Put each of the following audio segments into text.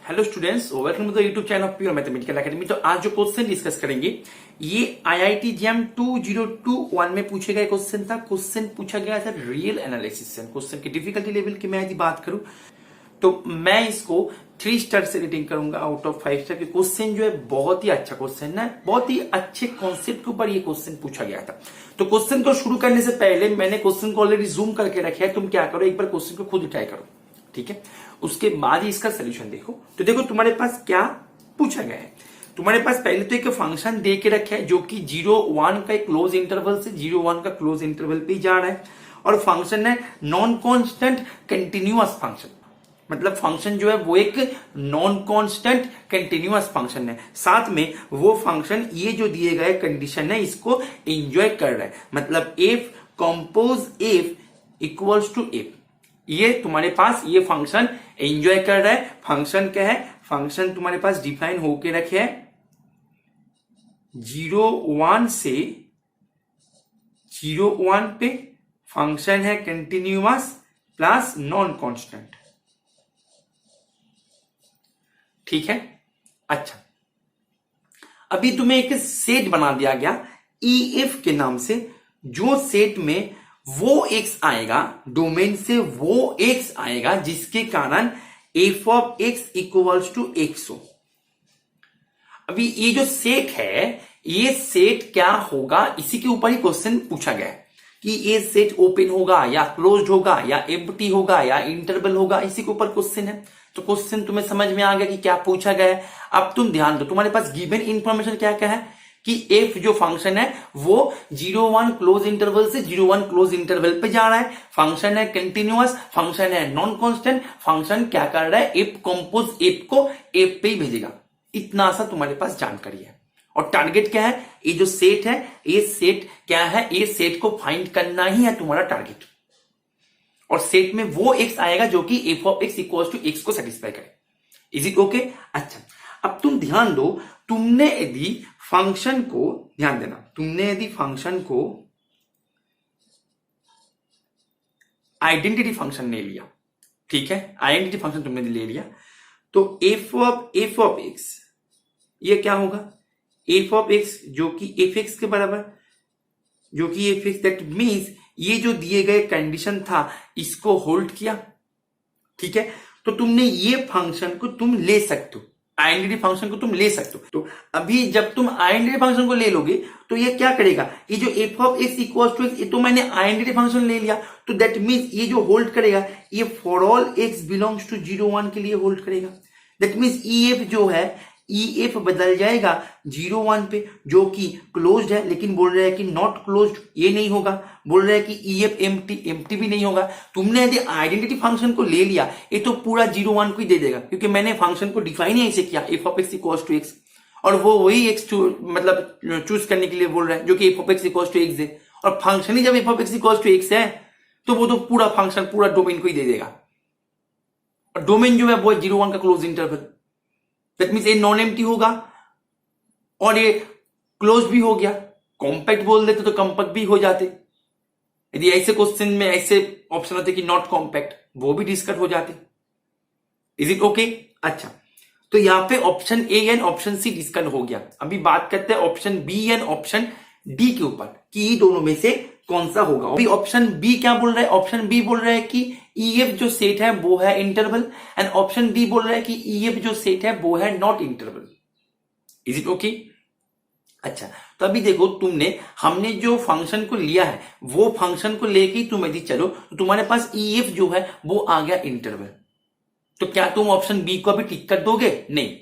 Hello students, welcome to the YouTube channel of pure mathematical academy. तो आज जो question discuss करेंगे ये आईआईटी जैम 2021 में पूछे गए क्वेश्चन था। क्वेश्चन पूछा गया था रियल एनालिसिस से। क्वेश्चन की डिफिकल्टी लेवल की मैं यदि बात करूं तो मैं इसको 3 स्टार से रेटिंग करूंगा आउट ऑफ 5 स्टार। क्वेश्चन जो है बहुत ही अच्छा क्वेश्चन है, बहुत ही अच्छे कॉन्सेप्ट के ऊपर ये क्वेश्चन पूछा गया था। तो क्वेश्चन को शुरू करने से पहले मैंने क्वेश्चन को ऑलरेडी जूम करके रखा है। तुम क्या करो, एक बार क्वेश्चन को खुद ट्राई करो, ठीक है? उसके बाद ही इसका सोल्यूशन देखो। तो देखो तुम्हारे पास क्या पूछा गया है। तुम्हारे पास पहले तो एक फंक्शन दे के रखा है जो कि 0-1 का एक क्लोज इंटरवल से 0-1 का क्लोज इंटरवल पे जा रहा है, और फंक्शन है नॉन कांस्टेंट कंटिन्यूअस फंक्शन। मतलब फंक्शन जो है वो एक नॉन कांस्टेंट कंटिन्यूअस फंक्शन है। साथ में वो फंक्शन ये जो दिए गए कंडीशन है इसको एंजॉय कर रहा है। मतलब f compose f equals to f, ये तुम्हारे पास ये फंक्शन एंजॉय कर रहा है। फंक्शन क्या है? फंक्शन तुम्हारे पास डिफाइन होके रखे है 0-1 से 0-1 पे फंक्शन है कंटिन्यूअस प्लस नॉन कांस्टेंट, ठीक है? अच्छा, अभी तुम्हें एक सेट बना दिया गया EF के नाम से, जो सेट में वो एक्स आएगा, डोमेन से वो एक्स आएगा जिसके कारण f of x equals to x हो। अभी ये जो सेट है, ये सेट क्या होगा, इसी के ऊपर ही क्वेश्चन पूछा गया है कि ये सेट ओपन होगा या क्लोज्ड होगा या एम्प्टी होगा या इंटरवल होगा, इसी के ऊपर क्वेश्चन है। तो क्वेश्चन तुम्हें समझ में आ गया कि क्या पूछा गया है। अब तुम ध्यान दो, तुम्हारे पास गिवन इंफॉर्मेशन क्या क्या है कि एफ जो फंक्शन है वो 0-1 क्लोज इंटरवल से 0-1 क्लोज इंटरवल पे जा रहा है, फंक्शन है कंटिन्यूअस, फंक्शन है नॉन कांस्टेंट, फंक्शन क्या कर रहा है, एफ कंपोज एफ को एफ पे ही भेजेगा। इतना सा तुम्हारे पास जानकारी है। और टारगेट क्या है? ये जो सेट है, ये सेट क्या है? ये सेट को फाइंड करना ही है तुम्हारा टारगेट। और सेट में वो एक्स आएगा जो कि f of x equal to x को सेटिस्फाई करे। Is it okay? अच्छा, अब तुम ध्यान दो, तुमने यदि फंक्शन को, ध्यान देना, तुमने यदि फंक्शन को आइडेंटिटी फंक्शन ले लिया, ठीक है? आइडेंटिटी फंक्शन तुमने ले लिया तो एफ ऑफ एक्स ये क्या होगा? एफ ऑफ एक्स जो कि एफ एक्स के बराबर, जो कि एफ एक्स, दैट मीन्स ये जो दिए गए कंडीशन था इसको होल्ड किया, ठीक है? तो तुमने ये फंक्शन को तुम ले सकते हो, आइडेंटिटी फंक्शन को तुम ले सकते हो। तो अभी जब तुम आइडेंटिटी फंक्शन को ले लोगे तो ये क्या करेगा? ये जो f of x equal to x, ये तो मैंने आइडेंटिटी फंक्शन ले लिया, तो दैट मीन्स ये जो होल्ड करेगा ये for all x belongs to 0-1 के लिए होल्ड करेगा। दैट मीन्स EF जो है, EF बदल जाएगा 0-1 पे, जो कि क्लोज्ड है, लेकिन बोल रहा है कि नॉट क्लोज्ड, ये नहीं होगा। बोल रहा है कि EF एम्प्टी भी नहीं होगा। तुमने यदि आइडेंटिटी फंक्शन को ले लिया, ये तो पूरा 0-1 को ही दे देगा, क्योंकि मैंने फंक्शन को डिफाइन ही ऐसे किया, f of x equals to x, और वो वही एक्स मतलब चूज करने के लिए बोल रहा है जो कि f of x equals to x है। और फंक्शन ही जब f of x equals to x है तो वो तो पूरा फंक्शन पूरा डोमेन को ही दे देगा। और डोमेन जो है वो 0-1 का क्लोज इंटरवल, दैट मीन्स ये नॉन एम्प्टी होगा और ये क्लोज भी हो गया। कॉम्पैक्ट बोल देते तो कॉम्पैक्ट भी हो जाते। यदि ऐसे क्वेश्चन में ऐसे ऑप्शन होते कि नॉट कॉम्पैक्ट, वो भी डिस्कट हो जाते। Is it okay? अच्छा, तो यहां पे option A and option C discard हो गया। अभी बात करते हैं option B and option D के ऊपर कि दोनों में से कौन सा होगा। अभी ऑप्शन बी क्या बोल रहा है? ऑप्शन बी बोल रहा है कि EF जो सेट है वो है इंटरवल, एंड ऑप्शन डी बोल रहा है कि EF जो सेट है वो है not interval. Is it okay? अच्छा, तो अभी देखो, हमने जो फंक्शन को लिया है वो फंक्शन को लेके तुम यदि चलो तो तुम्हारे पास EF जो है वो आ गया इंटरवल। तो क्या तुम ऑप्शन बी को अभी टिक कर दोगे? नहीं,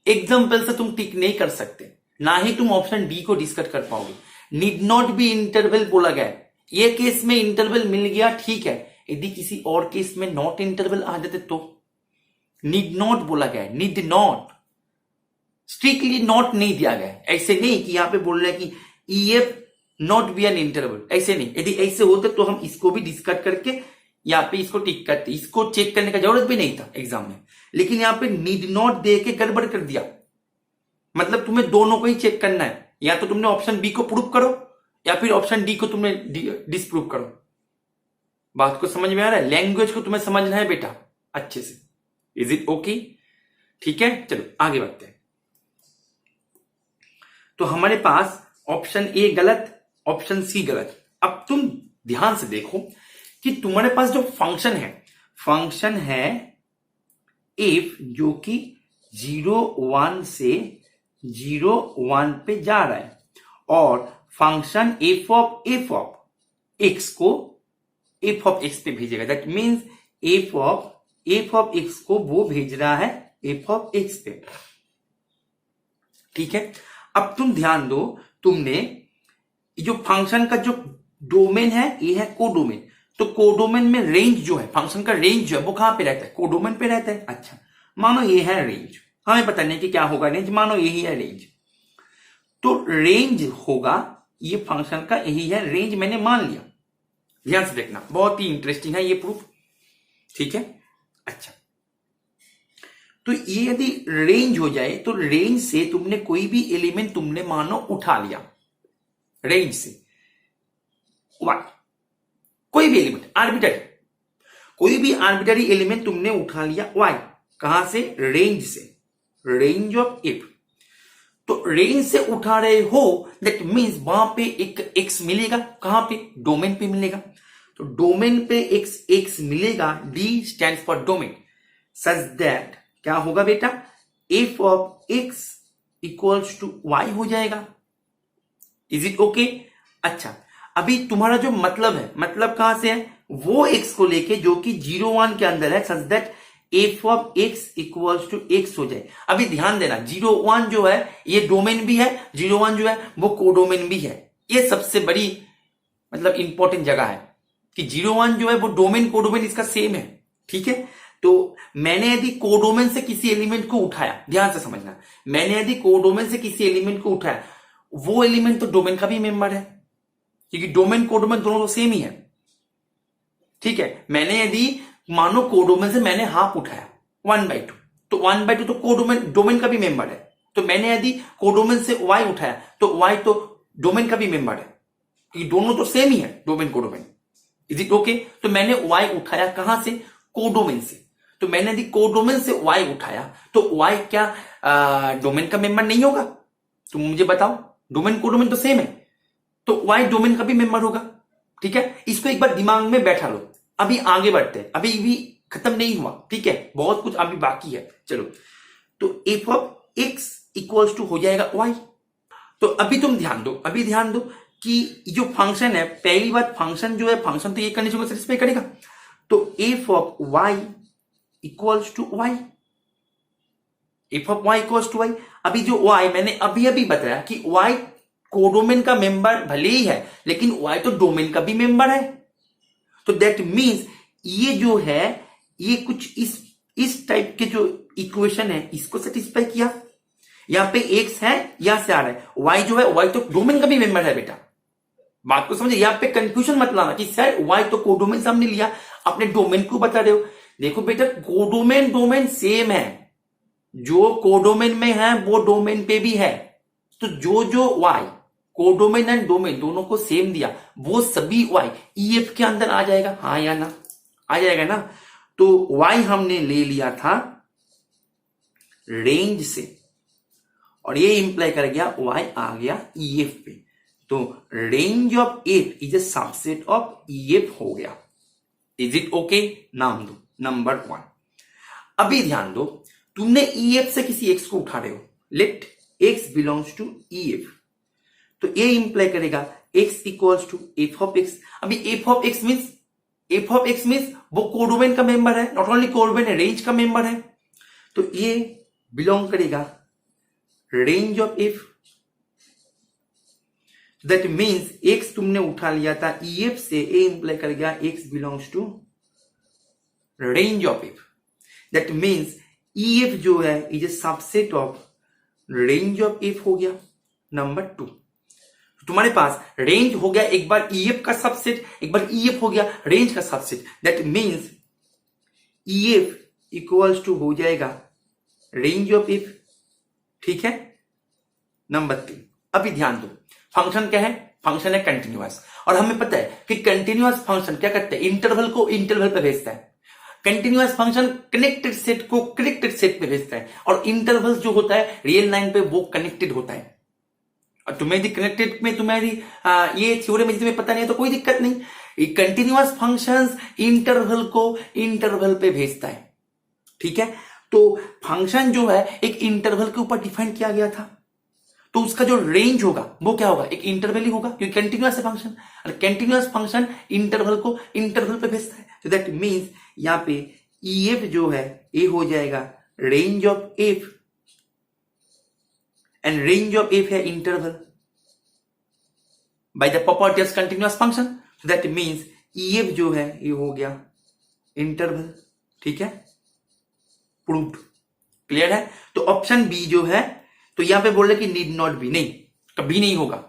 एग्जाम्पल से तुम टिक नहीं कर सकते, ना ही तुम ऑप्शन डी को डिस्कस कर पाओगे। नीड नॉट बी इंटरवल बोला गया है। ये केस में इंटरवल मिल गया, ठीक है। यदि किसी और केस में नॉट इंटरवल आ जाते तो नीड नॉट बोला गया है, नीड नॉट, स्ट्रिक्टली नॉट नहीं दिया गया है। ऐसे नहीं कि यहां पे बोल रहे हैं कि EF not be an interval, ऐसे नहीं। यदि ऐसे होते तो हम इसको भी डिस्कस करके यहाँ पे इसको टिक करते, इसको चेक करने का जरूरत भी नहीं था एग्जाम में। लेकिन यहाँ पे नीड नॉट दे के गड़बड़ कर दिया। मतलब तुम्हें दोनों को ही चेक करना है, या तो तुमने ऑप्शन बी को प्रूव करो या फिर ऑप्शन डी को तुमने डिसप्रूव करो। बात को समझ में आ रहा है? लैंग्वेज को तुम्हें समझना है बेटा अच्छे से। Is it okay? ठीक है, चलो आगे बढ़ते हैं। तो हमारे पास ऑप्शन ए गलत, ऑप्शन सी गलत। अब तुम ध्यान से देखो कि तुम्हारे पास जो फंक्शन है इफ, जो कि 0 1 से 0 1 पे जा रहा है, और फंक्शन एफ ऑफ एक्स को एफ ऑफ एक्स पे भेजेगा। That means F of x को वो भेज रहा है एफ ऑफ एक्स पे। ठीक है, अब तुम ध्यान दो, तुमने जो फंक्शन का जो डोमेन है ये है कोडोमेन। तो कोडोमेन में रेंज जो है, फंक्शन का रेंज जो है वो कहां पे रहता है? कोडोमेन पे रहता है। अच्छा, मानो ये है रेंज, हमें पता नहीं कि क्या होगा रेंज, मानो यही है रेंज। तो रेंज होगा ये फंक्शन का, यही है रेंज, मैंने मान लिया। ध्यान से देखना, बहुत ही इंटरेस्टिंग है ये प्रूफ। ठीक है, अच्छा, तो ये यदि रेंज हो जाए तो रेंज से तुमने कोई भी एलिमेंट तुमने मानो उठा लिया, रेंज से कोई भी एलिमेंट आर्बिटरी, कोई भी आर्बिटरी एलिमेंट तुमने उठा लिया y, कहां से? रेंज से, रेंज ऑफ इफ। तो रेंज से उठा रहे हो, दैट मींस वहां पे एक x मिलेगा, कहां पे? डोमेन पे मिलेगा। तो डोमेन पे x मिलेगा, d stands for domain, such that क्या होगा बेटा? f of x equals to y हो जाएगा। Is it okay? अच्छा, अभी तुम्हारा जो मतलब है, मतलब कहां से है? वो x को लेके जो कि 0 1 के अंदर है, such that f of x equals to x हो जाए। अभी ध्यान देना, 0 1 जो है ये डोमेन भी है, 0 1 जो है वो कोडोमेन भी है। ये सबसे बड़ी मतलब इंपॉर्टेंट जगह है कि 0 1 जो है वो डोमेन कोडोमेन इसका सेम है। ठीक है, तो मैंने यदि कोडोमेन से किसी एलिमेंट को उठाया, ध्यान से समझना, मैंने यदि कोडोमेन से किसी एलिमेंट को उठाया, वो एलिमेंट तो डोमेन का भी मेंबर है, क्योंकि डोमेन कोडोमेन दोनों तो सेम ही है। ठीक है, मैंने यदि मानो कोडोमेन से मैंने हाफ उठाया 1/2, तो 1/2 तो कोडोमेन डोमेन का भी मेंबर है। तो मैंने यदि कोडोमेन से y उठाया तो y तो डोमेन का भी मेंबर है, क्योंकि दोनों तो सेम ही है, domain codomain. Is it okay? तो मैंने y उठाया कहां से? कोडोमेन से। तो मैंने यदि कोडोमेन से y उठाया तो y क्या डोमेन का मेंबर नहीं होगा? तुम मुझे बताओ, डोमेन कोडोमेन तो सेम है, तो y डोमेन का भी मेंबर होगा। ठीक है, इसको एक बार दिमाग में बैठा लो। अभी आगे बढ़ते हैं, अभी भी खत्म नहीं हुआ। ठीक है, बहुत कुछ अभी बाकी है। चलो, तो f of x equals to हो जाएगा y। तो अभी तुम ध्यान दो, अभी ध्यान दो कि जो फंक्शन है, पहली बात फंक्शन जो है, फंक्शन तो ये कंडीशन को सेटिस्फाई करेगा। तो f of y equals to y, f of y equals to y। अभी जो y मैंने अभी बताया कि y कोडोमेन का मेंबर भले ही है, लेकिन y तो डोमेन का भी मेंबर है। तो दैट मींस ये जो है ये कुछ इस टाइप के जो इक्वेशन है इसको सेटिस्फाई किया। यहां पे x है, यहां से आ रहा है y जो है, y तो डोमेन का भी मेंबर है। बेटा बात को समझे, यहां पे कंफ्यूजन मत लाना कि सर y तो कोडोमेन से हमने लिया, अपने डोमेन को बता रहे हो। देखो बेटा, कोडोमेन डोमेन सेम है, जो कोडोमेन में है वो डोमेन पे भी है। तो जो y कोडोमेन एंड डोमेन दोनों को सेम दिया, वो सभी y ईएफ के अंदर आ जाएगा। हाँ या ना? आ जाएगा ना? तो y हमने ले लिया था रेंज से, और ये इंप्लाई कर गया y आ गया ईएफ पे। तो range of F is a subset of EF हो गया। Is it okay? नाम दो नंबर 1। अभी ध्यान दो, तुमने ईएफ से किसी एक्स को उठा रहे हो, let x belongs to f, तो ये इंप्लाई करेगा x equals to f of x. अभी एफ ऑफ एक्स मीन्स वो कोडोमेन का मेंबर है, नॉट ओनली कोडोमेन है, रेंज का मेंबर है। तो ये बिलोंग करेगा range of f. That means x तुमने उठा लिया था ईएफ से, ये इंप्लाई कर गया x belongs to range of f. That means f जो है is a subset of range of f हो गया। नंबर 2, तुम्हारे पास रेंज हो गया एक बार ईएफ का सबसेट, एक बार ईएफ हो गया रेंज का subset. That means f equals to हो जाएगा रेंज ऑफ एफ। ठीक है, नंबर 3। अभी ध्यान दो, फंक्शन क्या है? फंक्शन है कंटिन्यूअस, और हमें पता है कि कंटिन्यूअस फंक्शन क्या करता है? इंटरवल को इंटरवल पे भेजता है। कंटिन्यूअस फंक्शन कनेक्टेड सेट को कनेक्टेड सेट पे भेजता है, और इंटरवल्स जो होता है रियल लाइन पे वो कनेक्टेड होता है। और तुम्हें यदि कनेक्टेड में तुम्हारी ये थ्योरम में पता नहीं है तो कोई दिक्कत नहीं, कंटिन्यूअस फंक्शंस इंटरवल को इंटरवल पे भेजता है, ठीक है। तो फंक्शन जो है एक इंटरवल के ऊपर डिफाइन किया गया था, तो उसका जो रेंज होगा वो क्या होगा, एक इंटरवल ही होगा, क्योंकि कंटिन्यूअस है फंक्शन, और कंटिन्यूअस फंक्शन इंटरवल को इंटरवल पे भेजता है। तो दैट मींस यहां पे EF जो है ये हो जाएगा range of F, and range of F है interval by the property of continuous function. तो दैट मींस EF जो है ये हो गया इंटरवल, ठीक है, प्रूव्ड, क्लियर है। तो ऑप्शन बी जो है, तो यहां पे बोल रहे कि नीड नॉट बी, नहीं, कभी नहीं होगा,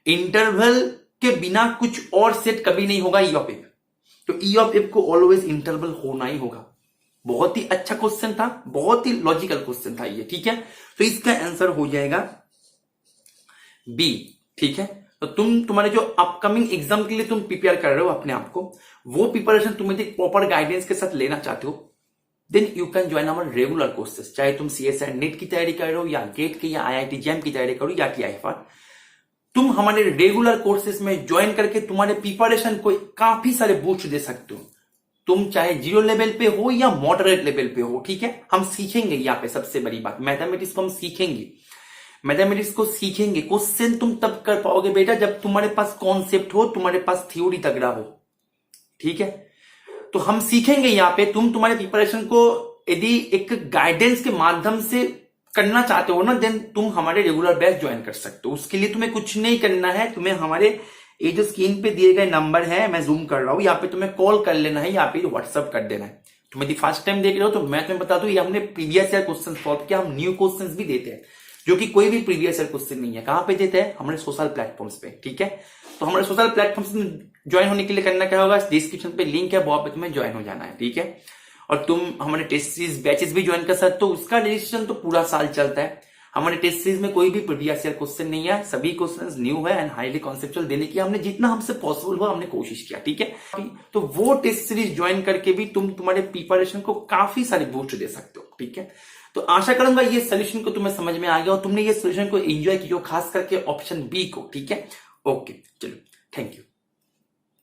इंटरवल के बिना कुछ और सेट कभी नहीं होगा ई ऑफ एफ, तो ई ऑफ एफ को ऑलवेज इंटरवल होना ही होगा। बहुत ही अच्छा क्वेश्चन था, बहुत ही लॉजिकल क्वेश्चन था ये, ठीक है। तो इसका आंसर हो जाएगा बी, ठीक है। तो तुम्हारे जो अपकमिंग एग्जाम के लिए तुम प्रिपेयर कर रहे हो अपने आप को, वो प्रिपरेशन तुम यदि प्रॉपर गाइडेंस के साथ लेना चाहते हो, then you can join our regular courses. चाहे तुम CSIR नेट की तैयारी कर रहे हो, या गेट की, या IIT JAM की तैयारी करो, या TIFR, तुम हमारे रेगुलर कोर्सेज में ज्वाइन करके तुम्हारे प्रिपरेशन को काफी सारे बूस्ट दे सकते हो। तुम चाहे 0 लेवल पे हो या मॉडरेट लेवल पे हो, ठीक है। हम सीखेंगे यहाँ पे, सबसे बड़ी बात, मैथमेटिक्स को हम सीखेंगे, मैथमेटिक्स को सीखेंगे। क्वेश्चन तुम तब कर पाओगे बेटा जब तुम्हारे पास कॉन्सेप्ट हो, तुम्हारे पास थ्योरी तगड़ा हो, ठीक है। तो हम सीखेंगे यहाँ पे, तुम तुम्हारे प्रिपरेशन को यदि एक गाइडेंस के माध्यम से करना चाहते हो ना, देन तुम हमारे रेगुलर बैच ज्वाइन कर सकते हो। उसके लिए तुम्हें कुछ नहीं करना है, तुम्हें हमारे ये जो स्क्रीन पे दिए गए नंबर है, मैं जूम कर रहा हूं, यहाँ पे तुम्हें कॉल कर लेना है, यहाँ पे व्हाट्सअप कर देना है। तुम यदि फर्स्ट टाइम देख रहे हो तो मैं तुम्हें बता दूं, ये हमने प्रीवियस ईयर क्वेश्चन सॉल्व किया, हम न्यू क्वेश्चंस भी देते हैं, जो कि कोई भी प्रीवियस ईयर क्वेश्चन नहीं है। कहां पे देते हैं, हमारे सोशल प्लेटफॉर्म्स पे, ठीक है। तो हमारे सोशल प्लेटफॉर्म्स में ज्वाइन होने के लिए करना क्या होगा, डिस्क्रिप्शन पे लिंक है, वहां पे तुम्हें ज्वाइन हो जाना है, ठीक है। और तुम हमारे टेस्ट सीरीज बैचेस भी ज्वाइन कर सकते हो, उसका रजिस्ट्रेशन तो पूरा साल चलता है। हमारे टेस्ट सीरीज में कोई भी प्रीवियस ईयर क्वेश्चन नहीं है, सभी क्वेश्चंस न्यू है एंड हाईली कॉन्सेप्चुअल देने की हमने जितना हमसे पॉसिबल हुआ हमने कोशिश किया, ठीक है। तो वो टेस्ट सीरीज ज्वाइन करके भी तुम तुम्हारे प्रिपरेशन को काफी सारे बूस्ट दे सकते हो, ठीक है। तो आशा करूंगा ये सोल्यूशन को तुम्हें समझ में आ गया और तुमने ये सोल्यूशन को एंजॉय किया, खास करके ऑप्शन बी को, ठीक है। ओके, चलो, थैंक यू।